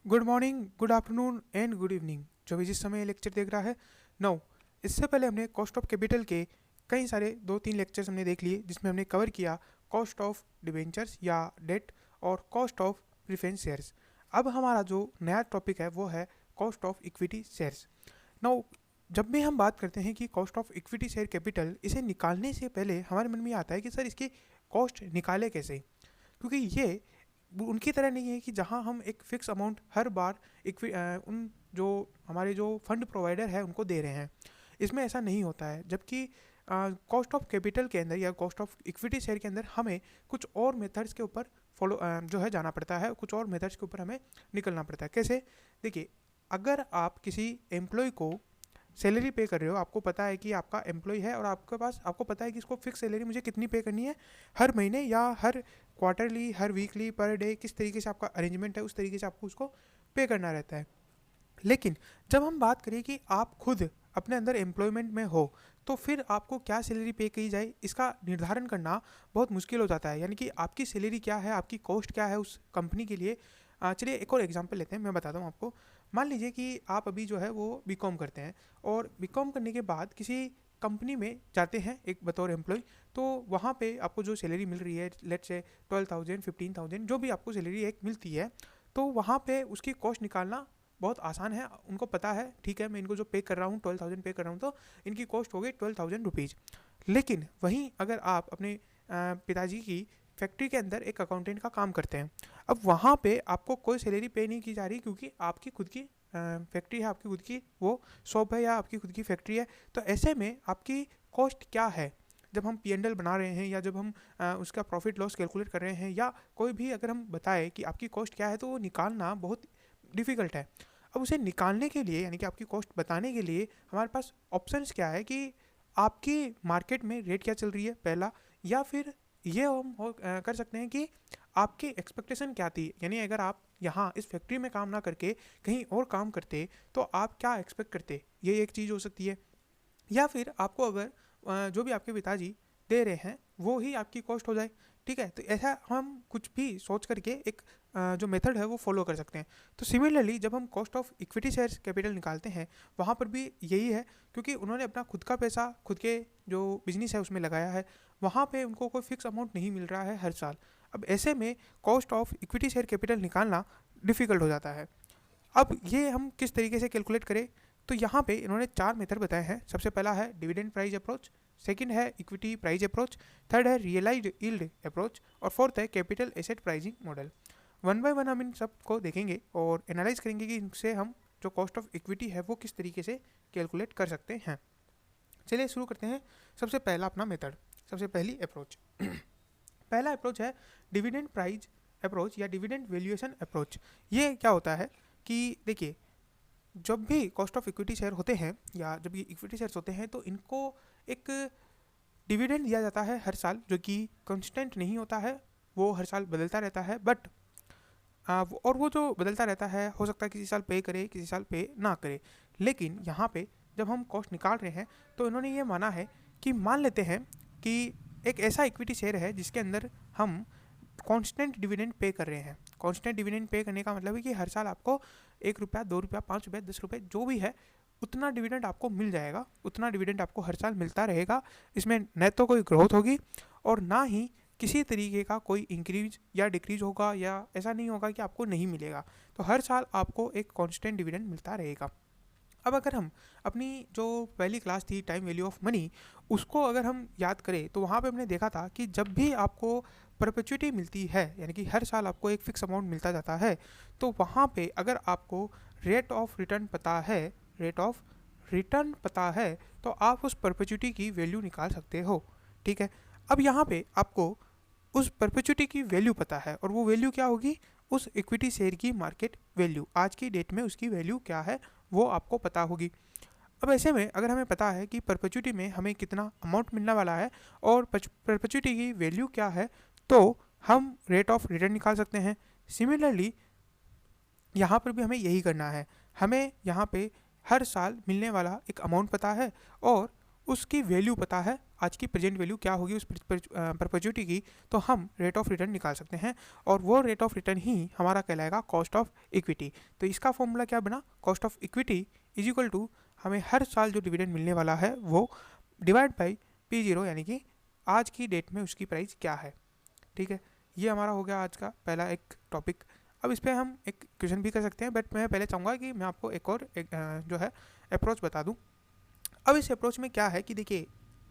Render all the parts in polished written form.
Good morning, good afternoon and good evening जो भी जिस समय ये लेक्चर देख रहा है। नाउ इससे पहले हमने कॉस्ट ऑफ कैपिटल के कई सारे 2-3 लेक्चर्स हमने देख लिए जिसमें हमने कवर किया कॉस्ट ऑफ डिबेंचर्स या डेट और कॉस्ट ऑफ प्रिफरेंस शेयर्स। अब हमारा जो नया टॉपिक है वो है cost of equity shares. Now जब भी हम बात करते हैं कि cost of equity share capital, इसे निकालने से पहले हमारे मन में ये आता है कि सर इसकी कॉस्ट निकाले कैसे, क्योंकि ये वो उनकी तरह नहीं है कि जहां हम एक फिक्स अमाउंट हर बार उन जो हमारे जो फंड प्रोवाइडर है उनको दे रहे हैं। इसमें ऐसा नहीं होता है, जबकि कॉस्ट ऑफ कैपिटल के अंदर या कॉस्ट ऑफ इक्विटी शेयर के अंदर हमें कुछ और मेथड्स के ऊपर फॉलो जो है जाना पड़ता है, कुछ और मेथड्स के ऊपर हमें निकलना पड़ता है। कैसे? देखिए, अगर आप किसी एम्प्लॉय को सैलरी पे कर रहे हो, आपको पता है कि आपका एम्प्लॉय है और आपको पता है कि इसको फिक्स सैलरी मुझे कितनी पे करनी है हर महीने या हर क्वार्टरली, हर वीकली, पर डे, किस तरीके से आपका अरेंजमेंट है उस तरीके से आपको उसको पे करना रहता है। लेकिन जब हम बात करें कि आप खुद अपने अंदर एम्प्लॉयमेंट में हो, तो फिर आपको क्या सैलरी पे की जाए इसका निर्धारण करना बहुत मुश्किल हो जाता है। यानी कि आपकी सैलरी क्या है, आपकी कॉस्ट क्या है उस कंपनी के लिए। चलिए एक और एग्जांपल लेते हैं, मैं बताता हूँ आपको। मान लीजिए कि आप अभी जो है वो बीकॉम करते हैं और बीकॉम करने के बाद किसी कंपनी में जाते हैं एक बतौर एम्प्लॉय। तो वहाँ पे आपको जो सैलरी मिल रही है, लेट्स से 12,000 15,000 जो भी आपको सैलरी एक मिलती है, तो वहाँ पे उसकी कॉस्ट निकालना बहुत आसान है। उनको पता है, ठीक है, मैं इनको जो पे कर रहा हूँ 12,000 पे कर रहा हूँ, तो इनकी कॉस्ट हो गई 12,000 रुपीज़। लेकिन वहीं अगर आप अपने पिताजी की फैक्ट्री के अंदर एक अकाउंटेंट का काम करते हैं, अब वहाँ पे आपको कोई सैलरी पे नहीं की जा रही, क्योंकि आपकी खुद की फैक्ट्री है, आपकी खुद की वो शॉप है या आपकी खुद की फैक्ट्री है। तो ऐसे में आपकी कॉस्ट क्या है? जब हम पी एंड एल बना रहे हैं या जब हम उसका प्रॉफिट लॉस कैलकुलेट कर रहे हैं या कोई भी अगर हम बताएं कि आपकी कॉस्ट क्या है, तो वो निकालना बहुत डिफ़िकल्ट है। अब उसे निकालने के लिए, यानी कि आपकी कॉस्ट बताने के लिए हमारे पास ऑप्शंस क्या है कि आपकी मार्केट में रेट क्या चल रही है पहला, या फिर ये हम कर सकते हैं कि आपकी एक्सपेक्टेशन क्या थी। यानी अगर आप यहाँ इस फैक्ट्री में काम ना करके कहीं और काम करते तो आप क्या एक्सपेक्ट करते, ये एक चीज़ हो सकती है। या फिर आपको अगर जो भी आपके पिताजी दे रहे हैं वो ही आपकी कॉस्ट हो जाए। ठीक है, तो ऐसा हम कुछ भी सोच करके एक जो मेथड है वो फॉलो कर सकते हैं। तो सिमिलरली जब हम cost of equity shares capital निकालते हैं, वहाँ पर भी यही है, क्योंकि उन्होंने अपना खुद का पैसा खुद के जो बिजनेस है उसमें लगाया है, वहाँ पे उनको कोई फिक्स अमाउंट नहीं मिल रहा है हर साल। अब ऐसे में cost of equity share capital निकालना डिफ़िकल्ट हो जाता है। अब ये हम किस तरीके से कैलकुलेट करें, तो यहाँ पे इन्होंने 4 मेथड बताए हैं। सबसे पहला है डिविडेंड प्राइस अप्रोच, सेकंड है इक्विटी प्राइस अप्रोच, थर्ड है रियलाइज्ड यील्ड अप्रोच और फोर्थ है capital asset pricing model. One by one हम इन सब को देखेंगे और एनालाइज करेंगे कि इनसे हम जो कॉस्ट ऑफ इक्विटी है वो किस तरीके से कैलकुलेट कर सकते हैं। चलिए शुरू करते हैं। सबसे पहला अपना मेथड, सबसे पहली अप्रोच पहला अप्रोच है डिविडेंड प्राइस अप्रोच या डिविडेंड वैल्यूएशन अप्रोच। ये क्या होता है कि देखिए, जब भी कॉस्ट ऑफ इक्विटी शेयर होते हैं या जब ये इक्विटी शेयर्स होते हैं, तो इनको एक डिविडेंड दिया जाता है हर साल, जो कि कांस्टेंट नहीं होता है, वो हर साल बदलता रहता है। बट और वो जो बदलता रहता है, हो सकता है किसी साल पे करे, किसी साल पे ना करे। लेकिन यहाँ पे जब हम कॉस्ट निकाल रहे हैं, तो इन्होंने ये माना है कि मान लेते हैं कि एक ऐसा इक्विटी शेयर है जिसके अंदर हम कांस्टेंट डिविडेंड पे कर रहे हैं। कांस्टेंट डिविडेंड पे करने का मतलब है कि हर साल आपको 1 रुपया, 2 रुपया, 5 रुपये, 10 रुपये जो भी है उतना डिविडेंड आपको मिल जाएगा, उतना डिविडेंड आपको हर साल मिलता रहेगा। इसमें न तो कोई ग्रोथ होगी और ना ही किसी तरीके का कोई इंक्रीज या डिक्रीज होगा, या ऐसा नहीं होगा कि आपको नहीं मिलेगा। तो हर साल आपको एक कांस्टेंट डिविडेंड मिलता रहेगा। अब अगर हम अपनी जो पहली क्लास थी टाइम वैल्यू ऑफ मनी, उसको अगर हम याद करें, तो वहाँ पे हमने देखा था कि जब भी आपको परपेचुइटी मिलती है, यानी कि हर साल आपको एक फिक्स अमाउंट मिलता जाता है, तो वहाँ पे अगर आपको रेट ऑफ रिटर्न पता है, रेट ऑफ रिटर्न पता है, तो आप उस परपेचुइटी की वैल्यू निकाल सकते हो। ठीक है, अब यहाँ पे आपको उस परपेचुइटी की वैल्यू पता है और वो वैल्यू क्या होगी, उस इक्विटी शेयर की मार्केट वैल्यू, आज की डेट में उसकी वैल्यू क्या है वो आपको पता होगी। अब ऐसे में अगर हमें पता है कि परपेचुइटी में हमें कितना अमाउंट मिलने वाला है और परपेचुइटी की वैल्यू क्या है, तो हम रेट ऑफ रिटर्न निकाल सकते हैं। सिमिलरली यहाँ पर भी हमें यही करना है। हमें यहाँ पे हर साल मिलने वाला एक अमाउंट पता है और उसकी वैल्यू पता है, आज की प्रेजेंट वैल्यू क्या होगी उस परपेचुइटी की, तो हम रेट ऑफ रिटर्न निकाल सकते हैं और वो रेट ऑफ रिटर्न ही हमारा कहलाएगा कॉस्ट ऑफ इक्विटी। तो इसका फॉर्मूला क्या बना, cost of equity is equal to हमें हर साल जो डिविडेंड मिलने वाला है वो डिवाइड बाई P0 यानी कि आज की डेट में उसकी प्राइस क्या है। ठीक है, ये हमारा हो गया आज का पहला एक टॉपिक। अब इस पर हम एक क्वेश्चन भी कर सकते हैं, बट मैं पहले चाहूँगा कि मैं आपको एक और जो है अप्रोच बता दूँ। अब इस अप्रोच में क्या है कि देखिए,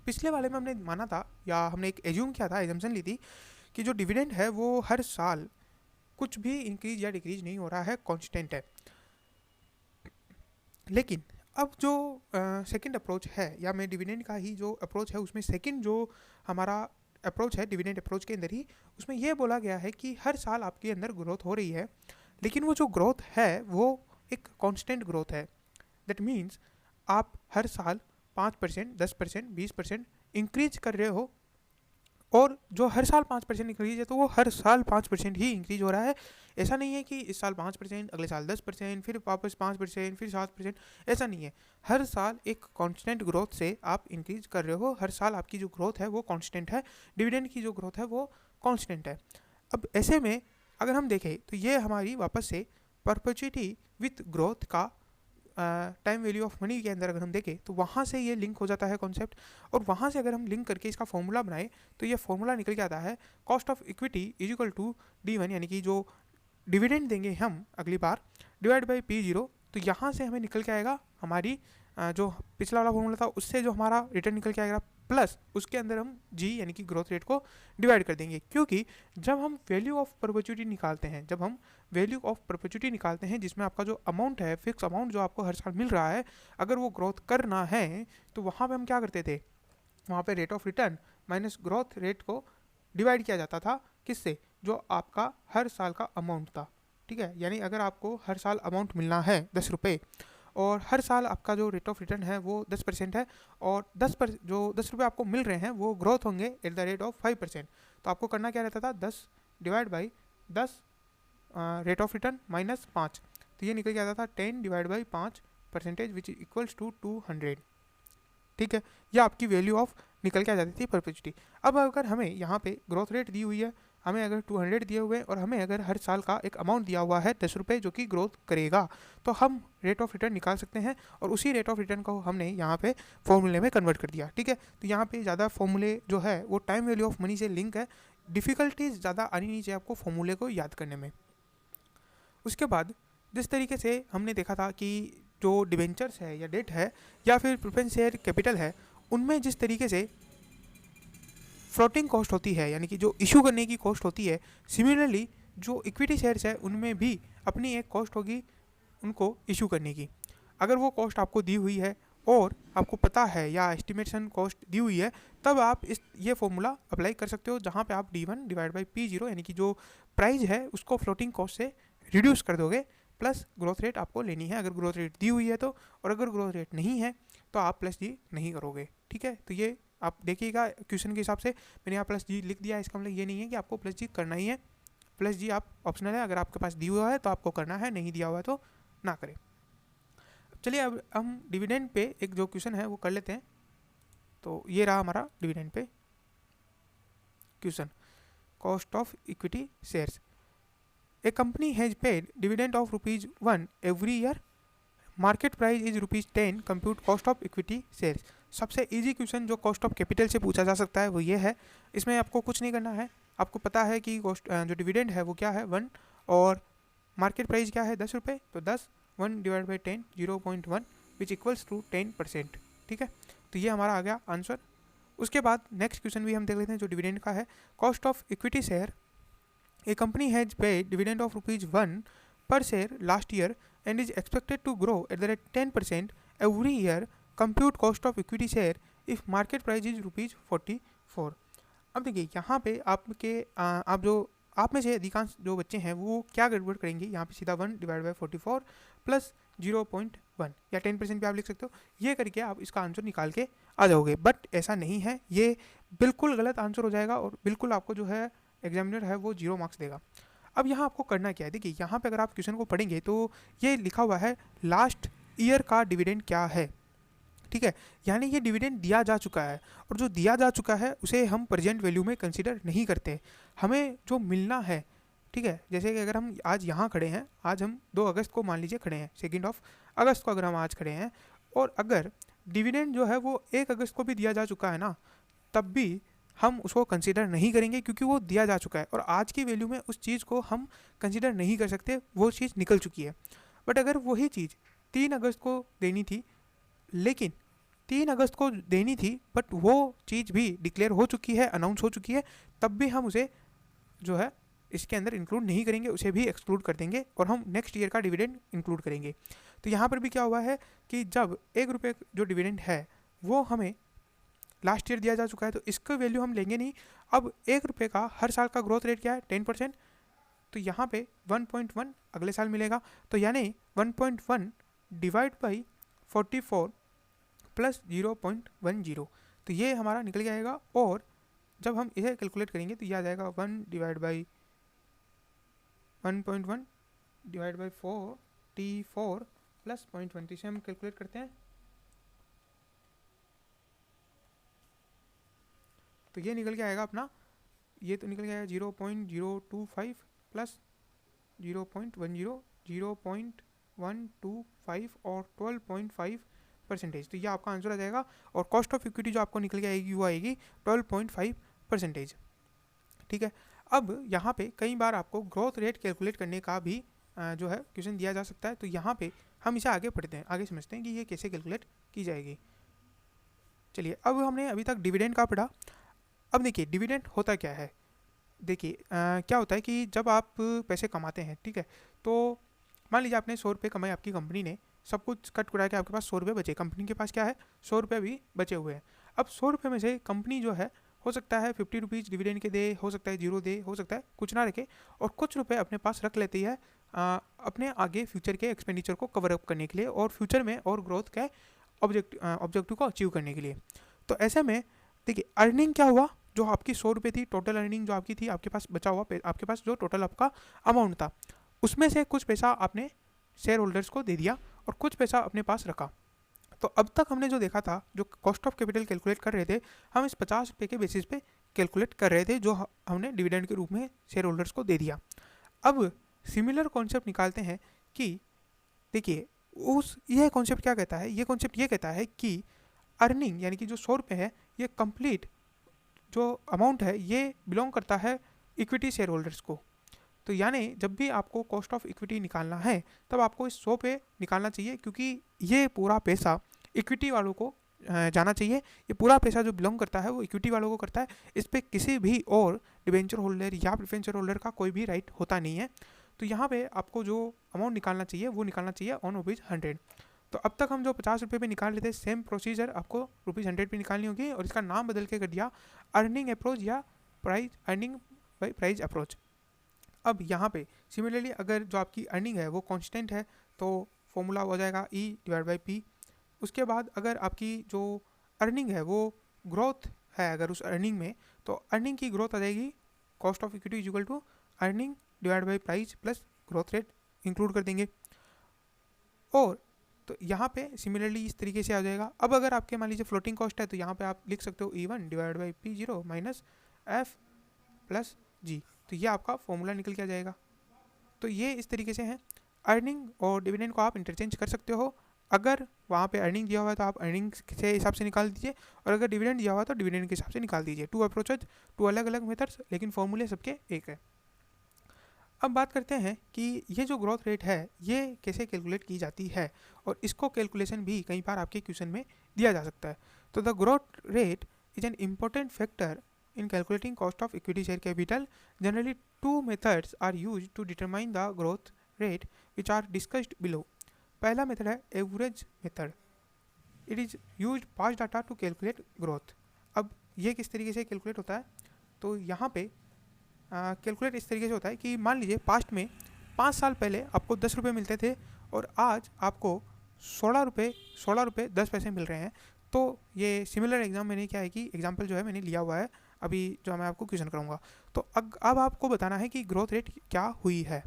पिछले वाले में हमने माना था या हमने एक एज्यूम किया था, एजम्पशन ली थी कि जो डिविडेंड है वो हर साल कुछ भी इंक्रीज या डिक्रीज नहीं हो रहा है, कांस्टेंट है। लेकिन अब जो सेकंड अप्रोच है, या मैं डिविडेंड का ही जो अप्रोच है उसमें सेकंड जो हमारा अप्रोच है डिविडेंड अप्रोच के अंदर ही, उसमें यह बोला गया है कि हर साल आपके अंदर ग्रोथ हो रही है, लेकिन वो जो ग्रोथ है वो एक कांस्टेंट ग्रोथ है। दैट मीन्स आप हर साल 5%, 10%, 20% इंक्रीज कर रहे हो, और जो हर साल 5% इंक्रीज है तो वो हर साल 5% ही इंक्रीज हो रहा है। ऐसा नहीं है कि इस साल 5%, अगले साल 10%, फिर वापस 5%, फिर 7%, ऐसा नहीं है। हर साल एक कांस्टेंट ग्रोथ से आप इंक्रीज कर रहे हो, हर साल आपकी जो ग्रोथ है वो कांस्टेंट है, डिविडेंड की जो ग्रोथ है वो कांस्टेंट है। अब ऐसे में अगर हम देखें तो ये हमारी वापस से परपेचुइटी विथ ग्रोथ का टाइम वैल्यू ऑफ मनी के अंदर अगर हम देखें तो वहाँ से ये लिंक हो जाता है कॉन्सेप्ट, और वहाँ से अगर हम लिंक करके इसका फॉर्मूला बनाए तो ये फॉर्मूला निकल के आता है cost of equity is equal to D1, यानी कि जो डिविडेंड देंगे हम अगली बार, डिवाइड बाई P0। तो यहाँ से हमें निकल के आएगा हमारी जो पिछला वाला फॉर्मूला था उससे जो हमारा रिटर्न निकल के आएगा, प्लस उसके अंदर हम G यानी कि ग्रोथ रेट को डिवाइड कर देंगे। क्योंकि जब हम वैल्यू ऑफ परपेचुइटी निकालते हैं, जब हम वैल्यू ऑफ परपेचुइटी निकालते हैं जिसमें आपका जो अमाउंट है, फिक्स अमाउंट जो आपको हर साल मिल रहा है, अगर वो ग्रोथ करना है तो वहाँ पे हम क्या करते थे, वहाँ पे rate of return minus growth rate को डिवाइड किया जाता था, किससे, जो आपका हर साल का अमाउंट था। ठीक है, यानी अगर आपको हर साल अमाउंट मिलना है 10 रुपये, और हर साल आपका जो रेट ऑफ रिटर्न है वो 10% है, और जो 10 रुपये आपको मिल रहे हैं वो ग्रोथ होंगे एट द रेट ऑफ 5%, तो आपको करना क्या रहता था, 10 divide by 10 rate of return minus 5, तो ये निकल के आता था 10 divide by 5% which is equals to 200। ठीक है, ये आपकी वैल्यू ऑफ निकल के आ जाती थी परपेचुइटी। अब अगर हमें यहाँ पे ग्रोथ रेट दी हुई है, हमें अगर 200 दिए हुए हैं, और हमें अगर हर साल का एक अमाउंट दिया हुआ है 10 रुपये जो कि ग्रोथ करेगा, तो हम रेट ऑफ रिटर्न निकाल सकते हैं, और उसी रेट ऑफ रिटर्न को हमने यहाँ पे फॉर्मूले में कन्वर्ट कर दिया। ठीक है, तो यहाँ पे ज़्यादा फॉर्मूले जो है वो टाइम वैल्यू ऑफ मनी से लिंक है, डिफ़िकल्टीज ज़्यादा आनी नहीं चाहिए आपको फॉर्मूले को याद करने में। उसके बाद जिस तरीके से हमने देखा था कि जो डिवेंचर्स है या डेट है या फिर प्रेफरेंस शेयर कैपिटल है, उनमें जिस तरीके से फ्लोटिंग कॉस्ट होती है, यानी कि जो इशू करने की कॉस्ट होती है, सिमिलरली जो इक्विटी शेयर्स है उनमें भी अपनी एक कॉस्ट होगी उनको इशू करने की। अगर वो कॉस्ट आपको दी हुई है और आपको पता है या एस्टिमेशन कॉस्ट दी हुई है, तब आप ये फॉर्मूला अप्लाई कर सकते हो, जहाँ पे आप D1 डिवाइड बाई P0 यानी कि जो प्राइस है उसको फ्लोटिंग कॉस्ट से रिड्यूस कर दोगे, प्लस ग्रोथ रेट आपको लेनी है अगर ग्रोथ रेट दी हुई है तो, और अगर ग्रोथ रेट नहीं है तो आप प्लस जी नहीं करोगे। ठीक है, तो ये आप देखिएगा क्वेश्चन के हिसाब से मैंने यहाँ प्लस जी लिख दिया है, इसका मतलब ये नहीं है कि आपको प्लस जी करना ही है, प्लस जी आप ऑप्शनल है, अगर आपके पास दी हुआ है तो आपको करना है, नहीं दिया हुआ है तो ना करें। चलिए अब हम डिविडेंड पे एक जो क्वेश्चन है वो कर लेते हैं। तो ये रहा हमारा dividend pay question, cost of equity shares. A company has paid dividend of ₹1 every year, market price is ₹10, compute cost of equity shares. सबसे इजी क्वेश्चन जो कॉस्ट ऑफ कैपिटल से पूछा जा सकता है वो ये है। इसमें आपको कुछ नहीं करना है, आपको पता है कि कॉस्ट जो डिविडेंड है वो क्या है 1, और मार्केट प्राइस क्या है 10 रुपये, तो 10 1 divide by 10 0.1 which equals to 10%। ठीक है, तो ये हमारा आ गया आंसर। उसके बाद नेक्स्ट क्वेश्चन भी हम देख लेते हैं जो डिविडेंड का है, cost of equity share. A company has paid dividend of ₹1 per share last year and is expected to grow at the rate 10% every year, compute cost of equity share if market price is ₹44। अब देखिए यहाँ पे आप में से अधिकांश जो बच्चे हैं वो क्या गड़बड़ करेंगे, यहाँ पे सीधा 1 डिवाइड बाई 44 प्लस 0.1 या 10% पे आप लिख सकते हो, ये करके आप इसका आंसर निकाल के आ जाओगे। बट ऐसा नहीं है, ये बिल्कुल गलत आंसर हो जाएगा और बिल्कुल आपको जो है एग्जामिनर है वो 0 मार्क्स देगा। अब यहाँ आपको करना क्या है, देखिए यहाँ पे अगर आप क्वेश्चन को पढ़ेंगे तो ये लिखा हुआ है लास्ट ईयर का डिविडेंड क्या है। ठीक है, यानी ये डिविडेंड दिया जा चुका है, और जो दिया जा चुका है उसे हम प्रेजेंट वैल्यू में कंसिडर नहीं करते। हमें जो मिलना है, ठीक है, जैसे कि अगर हम आज यहाँ खड़े हैं, आज हम 2 अगस्त को मान लीजिए खड़े हैं, 2 अगस्त को अगर हम आज खड़े हैं, और अगर डिविडेंड जो है वो 1 अगस्त को भी दिया जा चुका है ना, तब भी हम उसको कंसिडर नहीं करेंगे, क्योंकि वो दिया जा चुका है और आज की वैल्यू में उस चीज़ को हम कंसिडर नहीं कर सकते, वो चीज़ निकल चुकी है। बट अगर वही चीज़ 3 अगस्त को देनी थी, लेकिन 3 अगस्त को देनी थी बट वो चीज़ भी डिक्लेयर हो चुकी है, अनाउंस हो चुकी है, तब भी हम उसे जो है इसके अंदर इंक्लूड नहीं करेंगे, उसे भी एक्सक्लूड कर देंगे और हम नेक्स्ट ईयर का डिविडेंड इंक्लूड करेंगे। तो यहाँ पर भी क्या हुआ है कि जब 1 रुपये जो डिविडेंड है वो हमें लास्ट ईयर दिया जा चुका है, तो इसका वैल्यू हम लेंगे नहीं। अब 1 रुपये का हर साल का ग्रोथ रेट क्या है, 10%, तो यहाँ पे 1.1 अगले साल मिलेगा, तो यानी 1.1 डिवाइड बाई 44 प्लस 0.10, तो ये हमारा निकल जाएगा। और जब हम इसे कैलकुलेट करेंगे तो यह आ जाएगा 1 divide by 1.1 divide by 44 plus 0.20 से हम कैलकुलेट करते हैं, तो ये निकल के आएगा अपना, ये तो निकल गया 0.025 प्लस 0.10, 0.125 और 12.5%, तो ये आपका आंसर आ जाएगा। और कॉस्ट ऑफ इक्विटी जो आपको निकल के आएगी वो आएगी 12.5%, ठीक है। अब यहाँ पे कई बार आपको ग्रोथ रेट कैलकुलेट करने का भी जो है क्वेश्चन दिया जा सकता है, तो यहाँ पे हम इसे आगे पढ़ते हैं, आगे समझते हैं कि ये कैसे कैलकुलेट की जाएगी। चलिए, अब हमने अभी तक डिविडेंड का पढ़ा। अब देखिए डिविडेंड होता क्या है। देखिए क्या होता है कि जब आप पैसे कमाते हैं, ठीक है, तो मान लीजिए आपने 100 रुपये कमाए, आपकी कंपनी ने सब कुछ कट कुड़ा के आपके पास 100 रुपये बचे, कंपनी के पास क्या है 100 रुपये भी बचे हुए हैं। अब 100 रुपये में से कंपनी जो है हो सकता है 50 रुपीज़ डिविडेंड के दे, हो सकता है 0 दे, हो सकता है कुछ ना रखे, और कुछ रुपये अपने पास रख लेती है अपने आगे फ्यूचर के एक्सपेंडिचर को कवर अप करने के लिए और फ्यूचर में और ग्रोथ के ऑब्जेक्टिव को अचीव करने के लिए। तो ऐसे में देखिए अर्निंग क्या हुआ, जो आपकी 100 रुपये थी, टोटल अर्निंग जो आपकी थी, आपके पास बचा हुआ आपके पास जो टोटल आपका अमाउंट था, उसमें से कुछ पैसा आपने शेयर होल्डर्स को दे दिया और कुछ पैसा अपने पास रखा। तो अब तक हमने जो देखा था, जो कॉस्ट ऑफ कैपिटल कैलकुलेट कर रहे थे, हम इस 50 रुपये के बेसिस पे कैलकुलेट कर रहे थे, जो हमने डिविडेंड के रूप में शेयर होल्डर्स को दे दिया। अब सिमिलर कॉन्सेप्ट निकालते हैं कि देखिए यह कॉन्सेप्ट क्या कहता है, ये कॉन्सेप्ट ये कहता है कि अर्निंग यानी कि जो 100 रुपये है, ये कंप्लीट जो अमाउंट है ये बिलोंग करता है इक्विटी शेयर होल्डर्स को। तो यानी जब भी आपको कॉस्ट ऑफ इक्विटी निकालना है तब आपको इस 100 पे निकालना चाहिए, क्योंकि ये पूरा पैसा इक्विटी वालों को जाना चाहिए। ये पूरा पैसा जो बिलोंग करता है वो इक्विटी वालों को करता है, इस पर किसी भी और डिबेंचर होल्डर या प्रेफरेंस शेयर होल्डर का कोई भी राइट होता नहीं है। तो यहाँ पे आपको जो अमाउंट निकालना चाहिए वो निकालना चाहिए ऑन ₹100। तो अब तक हम जो 50 रुपये पे निकाल लेते, सेम प्रोसीजर आपको ₹100 पे निकालनी होगी, और इसका नाम बदल के कर दिया अर्निंग अप्रोच या price earning by price approach. अब यहाँ पे सिमिलरली अगर जो आपकी अर्निंग है वो कांस्टेंट है तो फॉर्मूला हो जाएगा E डिवाइड बाई P। उसके बाद अगर आपकी जो अर्निंग है वो ग्रोथ है, अगर उस अर्निंग में, तो अर्निंग की ग्रोथ आ जाएगी cost of equity is equal to earning divide by price plus growth rate include कर देंगे। और तो यहाँ पे सिमिलरली इस तरीके से आ जाएगा। अब अगर आपके मान लीजिए फ्लोटिंग कॉस्ट है, तो यहाँ पे आप लिख सकते हो E1 divide by P0 minus F plus G, तो ये आपका फॉर्मूला निकल के आ जाएगा। तो ये इस तरीके से है। अर्निंग और डिविडेंड को आप इंटरचेंज कर सकते हो, अगर वहाँ पे अर्निंग दिया हुआ है तो आप अर्निंग के हिसाब से निकाल दीजिए, और अगर डिविडेंड दिया हुआ है तो डिविडेंड के हिसाब से निकाल दीजिए। 2 अप्रोचेज, 2 अलग अलग मेथड्स, लेकिन फॉर्मूले सबके एक है। अब बात करते हैं कि ये जो ग्रोथ रेट है ये कैसे कैलकुलेट की जाती है, और इसको कैलकुलेशन भी कई बार आपके क्वेश्चन में दिया जा सकता है। तो the growth rate is an important factor in calculating cost of equity share capital. Generally 2 methods are used to determine the growth rate, which are discussed below. पहला मेथड है average method. It is used past data to calculate growth. अब ये किस तरीके से calculate होता है, तो यहाँ पे कैलकुलेट इस तरीके से होता है कि मान लीजिए पास्ट में 5 साल पहले आपको 10 रुपये मिलते थे और आज आपको 16 रुपये 10 पैसे मिल रहे हैं। तो ये सिमिलर एग्जाम मैंने क्या है कि एग्जाम्पल जो है मैंने लिया हुआ है अभी, जो मैं आपको क्वेश्चन कराऊंगा। तो अब आपको बताना है कि ग्रोथ रेट क्या हुई है,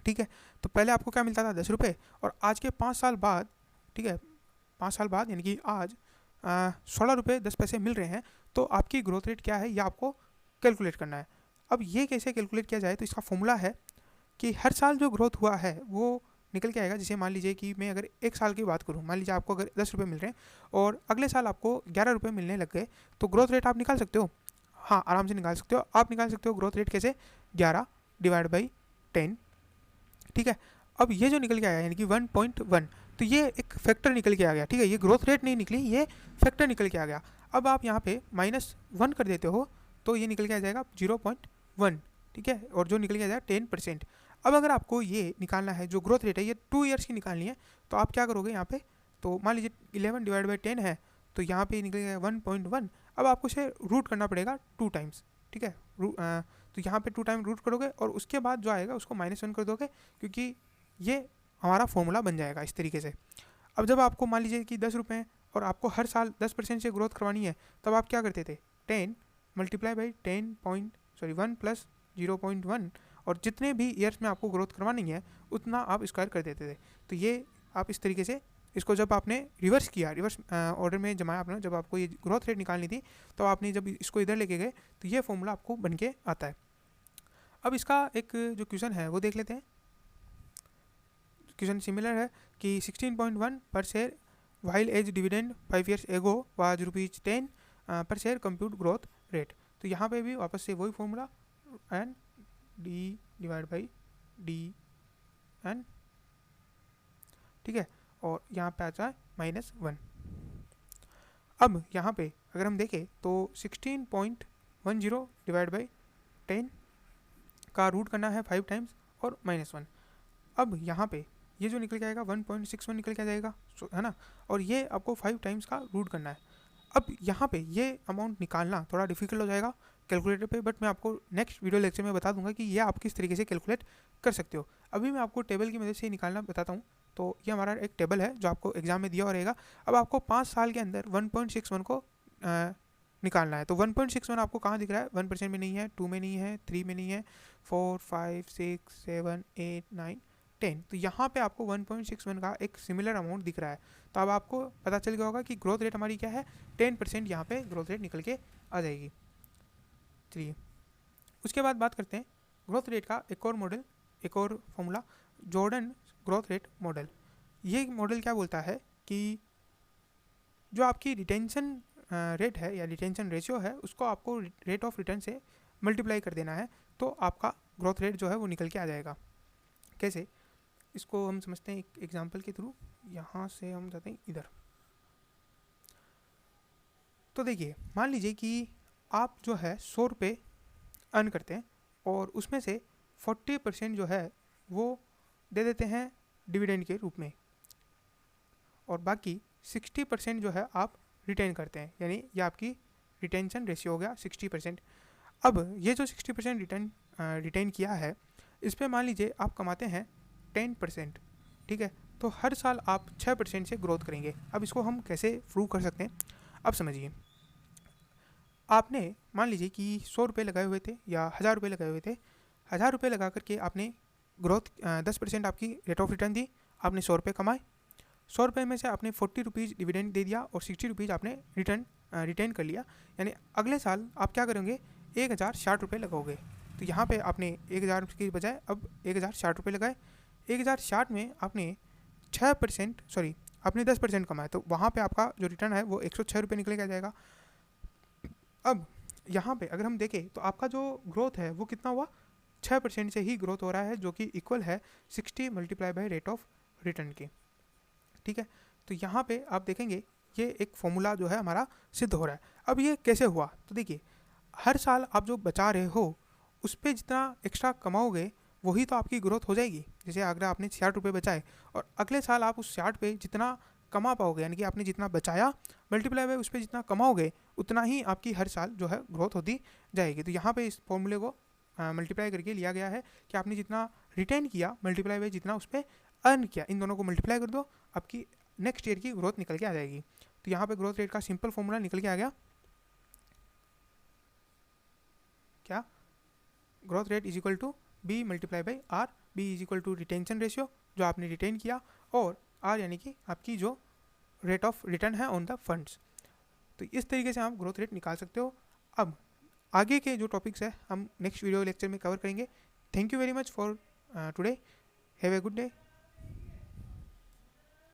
ठीक है। तो पहले आपको क्या मिलता था 10 रुपये, और आज के 5 साल बाद, ठीक है, 5 साल बाद यानी कि आज 16 रुपये 10 पैसे मिल रहे हैं, तो आपकी ग्रोथ रेट क्या है ये आपको कैलकुलेट करना है। अब ये कैसे कैलकुलेट किया जाए, तो इसका फॉर्मूला है कि हर साल जो ग्रोथ हुआ है वो निकल के आएगा। जैसे मान लीजिए कि मैं अगर 1 साल की बात करूँ, मान लीजिए आपको अगर 10 रुपये मिल रहे हैं और अगले साल आपको 11 रुपये मिलने लग गए, तो ग्रोथ रेट आप निकाल सकते हो। हाँ, आराम से निकाल सकते हो। आप निकाल सकते हो ग्रोथ रेट कैसे, 11/10। ठीक है। अब ये जो निकल के आया यानी कि 1.1, तो ये एक फैक्टर निकल के आ गया। ठीक है, ये ग्रोथ रेट नहीं निकली, ये फैक्टर निकल के आ गया। अब आप यहाँ पे -1 कर देते हो तो ये निकल के आ जाएगा 0.1। ठीक है, और जो निकल के आ जाएगा 10%। अब अगर आपको ये निकालना है, जो ग्रोथ रेट है ये 2 ईयर्स की निकालनी है, तो आप क्या करोगे यहाँ पे, तो मान लीजिए 11/10 है, तो यहाँ पे निकल गया 1.1। अब आपको इसे रूट करना पड़ेगा 2 टाइम्स। ठीक है, तो यहाँ पे 2 टाइम रूट करोगे और उसके बाद जो आएगा उसको -1 कर दोगे, क्योंकि ये हमारा फॉर्मूला बन जाएगा इस तरीके से। अब जब आपको मान लीजिए कि 10 रुपये हैं और आपको हर साल 10% से ग्रोथ करवानी है, तब आप क्या करते थे, 10 मल्टीप्लाई बाई 1 प्लस 0.1, और जितने भी ईयर्स में आपको ग्रोथ करवानी है उतना आप स्क्वायर कर देते थे। तो ये आप इस तरीके से इसको जब आपने रिवर्स किया, रिवर्स ऑर्डर में जमाया आपने, जब आपको ये ग्रोथ रेट निकालनी थी, तो आपने जब इसको इधर लेके गए तो ये फॉर्मूला आपको बन के आता है। अब इसका एक जो क्वेश्चन है वो देख लेते हैं। क्वेश्चन सिमिलर है कि 16.1 पर share while as dividend 5 years ago was ₹10 पर शेयर कंप्यूट ग्रोथ रेट। तो यहाँ पे भी वापस से वही formula, N D divide by D N. ठीक है, और यहाँ पे आता है -1। अब यहाँ पे अगर हम देखें तो 16.10 डिवाइड बाई 10 का रूट करना है 5 टाइम्स और -1। अब यहाँ पे ये जो निकल के आएगा 1.61 निकल के आ जाएगा, है ना, और ये आपको 5 टाइम्स का रूट करना है। अब यहाँ पे ये अमाउंट निकालना थोड़ा डिफिकल्ट हो जाएगा कैलकुलेटर पे, बट मैं आपको नेक्स्ट वीडियो लेक्चर में बता दूंगा कि ये आप किस तरीके से कैलकुलेट कर सकते हो। अभी मैं आपको टेबल की मदद से निकालना बताता हूँ। तो ये हमारा एक टेबल है जो आपको एग्जाम में दिया रहेगा। अब आपको 5 साल के अंदर 1.61 को निकालना है। तो 1.61 आपको कहाँ दिख रहा है, 1% में नहीं है, 2 में नहीं है, 3 में नहीं है, 4, 5, 6, 7, 8, 9, 10। तो यहाँ पे आपको 1.61 का एक सिमिलर अमाउंट दिख रहा है। तो अब आपको पता चल गया होगा कि ग्रोथ रेट हमारी क्या है, 10% यहाँ पे ग्रोथ रेट निकल के आ जाएगी। चलिए उसके बाद बात करते हैं ग्रोथ रेट का एक और मॉडल, एक और formula, Jordan growth rate model. ये मॉडल क्या बोलता है कि जो आपकी रिटेंशन रेट है या रिटेंशन रेशियो है, उसको आपको रेट ऑफ रिटर्न से मल्टीप्लाई कर देना है, तो आपका ग्रोथ रेट जो है वो निकल के आ जाएगा। कैसे, इसको हम समझते हैं एक एग्जांपल के थ्रू। यहाँ से हम जाते हैं इधर। तो देखिए मान लीजिए कि आप जो है 100 रुपये अर्न करते हैं और उसमें से 40% जो है वो दे देते हैं डिविडेंड के रूप में, और बाकी 60% जो है आप रिटेन करते हैं, यानी ये आपकी रिटेंशन रेशियो हो गया 60%। अब ये जो 60% रिटेन किया है, इस पर मान लीजिए आप कमाते हैं 10%। ठीक है, तो हर साल आप 6% से ग्रोथ करेंगे। अब इसको हम कैसे प्रूव कर सकते हैं, अब समझिए। आपने मान लीजिए कि 100 रुपये लगाए हुए थे या 1000 रुपये लगाए हुए थे। 1000 रुपये लगा करके आपने ग्रोथ 10% आपकी रेट ऑफ रिटर्न दी, आपने 100 रुपये कमाए। 100 रुपये में से आपने 40 रुपीज़ डिविडेंड दे दिया और 60 रुपीज़ आपने रिटर्न कर लिया। यानी अगले साल आप क्या करेंगे, 1060 रुपये लगाओगे। तो यहाँ पे आपने 1000 की बजाय अब 1060 रुपये लगाए। 1060 में आपने 6% सॉरी आपने 10% कमाया, तो वहाँ पे आपका जो रिटर्न है वो 106 रुपये निकल के आ जाएगा। अब यहाँ पे अगर हम देखें तो आपका जो ग्रोथ है वो कितना हुआ, 6% से ही ग्रोथ हो रहा है, जो कि इक्वल है 60 multiply by rate of return के। ठीक है, तो यहाँ पे आप देखेंगे ये एक फॉर्मूला जो है हमारा सिद्ध हो रहा है। अब ये कैसे हुआ, तो देखिए हर साल आप जो बचा रहे हो उस पर जितना एक्स्ट्रा कमाओगे वही तो आपकी ग्रोथ हो जाएगी। जैसे अगर आपने 60 रुपये बचाए और अगले साल आप उस 60 पे जितना कमा पाओगे, यानी कि आपने जितना बचाया मल्टीप्लाई बाय उस पर जितना कमाओगे उतना ही आपकी हर साल जो है ग्रोथ होती जाएगी। तो यहाँ पे इस फॉर्मूले को मल्टीप्लाई करके लिया गया है कि आपने जितना रिटेन किया मल्टीप्लाई बाय जितना उस पर अर्न किया, इन दोनों को मल्टीप्लाई कर दो, आपकी नेक्स्ट ईयर की ग्रोथ निकल के आ जाएगी। तो यहाँ पे ग्रोथ रेट का सिंपल फॉर्मूला निकल के आ गया, क्या, growth rate is equal to B multiply by R. B is equal to retention ratio जो आपने रिटेन किया, और आर यानी कि आपकी जो रेट ऑफ रिटर्न है ऑन द फंड्स। तो इस तरीके से आप ग्रोथ रेट निकाल सकते हो। अब आगे के जो टॉपिक्स है हम नेक्स्ट वीडियो लेक्चर में कवर करेंगे। Thank you very much for today. Have a good day.